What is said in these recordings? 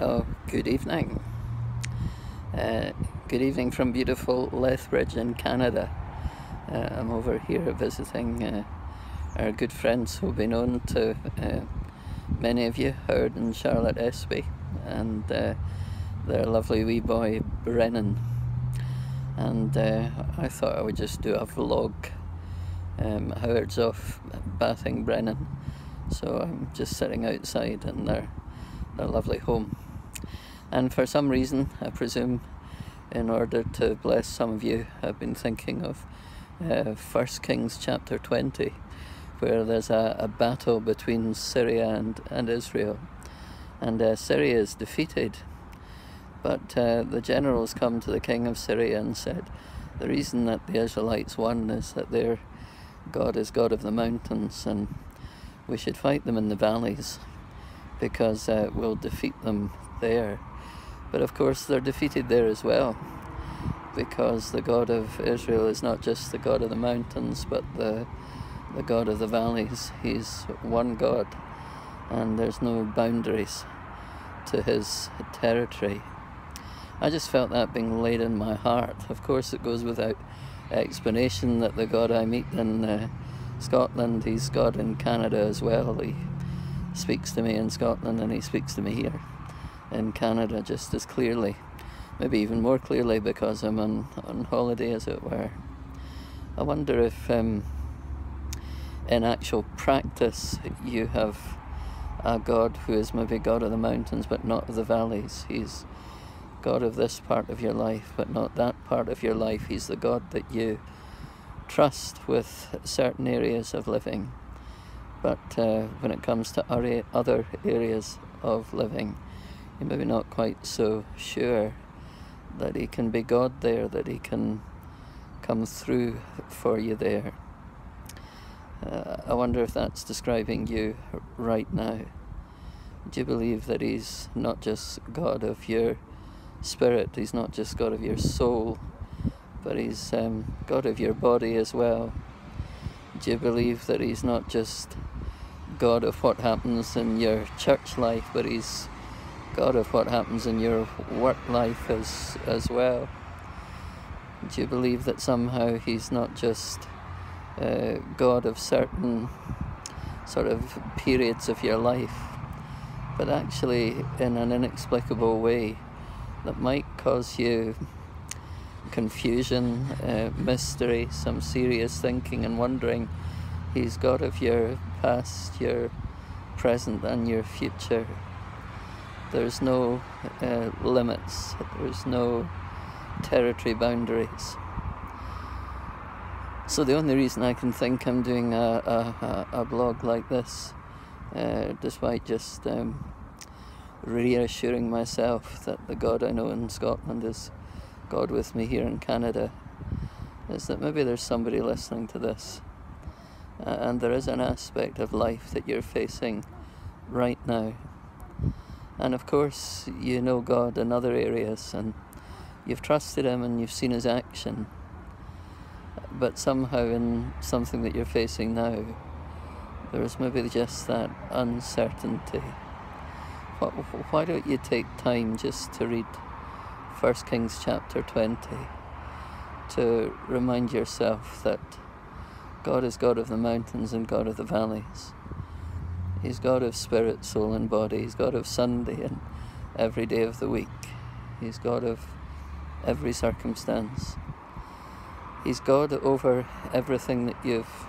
Well, good evening. Good evening from beautiful Lethbridge in Canada. I'm over here visiting our good friends who'll be known to many of you, Howard and Charlotte Espy, and their lovely wee boy Brennan. And I thought I would just do a vlog. Howard's off bathing Brennan, so I'm just sitting outside in their lovely home. And for some reason, I presume in order to bless some of you, I've been thinking of 1 Kings chapter 20, where there's a battle between Syria and Israel. And Syria is defeated, but the generals come to the king of Syria and said, the reason that the Israelites won is that their God is God of the mountains, and we should fight them in the valleys, because we'll defeat them there. But of course they're defeated there as well, because the God of Israel is not just the God of the mountains, but the God of the valleys. He's one God, and there's no boundaries to his territory. I just felt that being laid in my heart. Of course it goes without explanation that the God I meet in Scotland, he's God in Canada as well. He speaks to me in Scotland and he speaks to me here in Canada just as clearly, maybe even more clearly, because I'm on holiday, as it were. I wonder if in actual practice you have a God who is maybe God of the mountains but not of the valleys. He's God of this part of your life but not that part of your life. He's the God that you trust with certain areas of living, but when it comes to other areas of living, you're maybe not quite so sure that he can be God there, that he can come through for you there. I wonder if that's describing you right now. Do you believe that he's not just God of your spirit, he's not just God of your soul, but he's God of your body as well? Do you believe that he's not just God of what happens in your church life, but he's God of what happens in your work life as well? Do you believe that somehow he's not just God of certain sort of periods of your life, but actually in an inexplicable way that might cause you confusion, mystery, some serious thinking and wondering? He's God of your past, your present and your future. There's no limits, there's no territory boundaries. So the only reason I can think I'm doing a blog like this, despite just reassuring myself that the God I know in Scotland is God with me here in Canada, is that maybe there's somebody listening to this, and there is an aspect of life that you're facing right now. And of course you know God in other areas and you've trusted him and you've seen his action, but somehow in something that you're facing now, there's maybe just that uncertainty. Why don't you take time just to read 1 Kings chapter 20 to remind yourself that God is God of the mountains and God of the valleys. He's God of spirit, soul and body. He's God of Sunday and every day of the week. He's God of every circumstance. He's God over everything that you've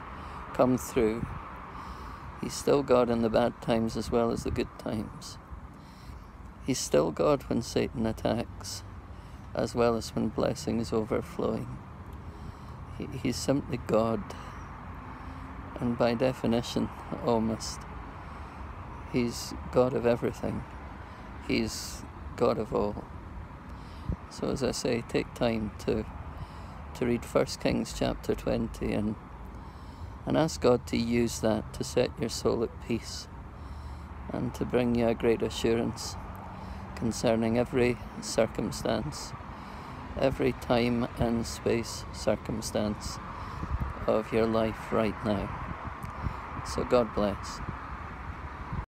come through. He's still God in the bad times as well as the good times. He's still God when Satan attacks, as well as when blessing is overflowing. He's simply God, and by definition, almost, he's God of everything. He's God of all. So as I say, take time to read 1 Kings chapter 20 and ask God to use that to set your soul at peace and to bring you a great assurance concerning every circumstance, every time and space circumstance of your life right now. So God bless.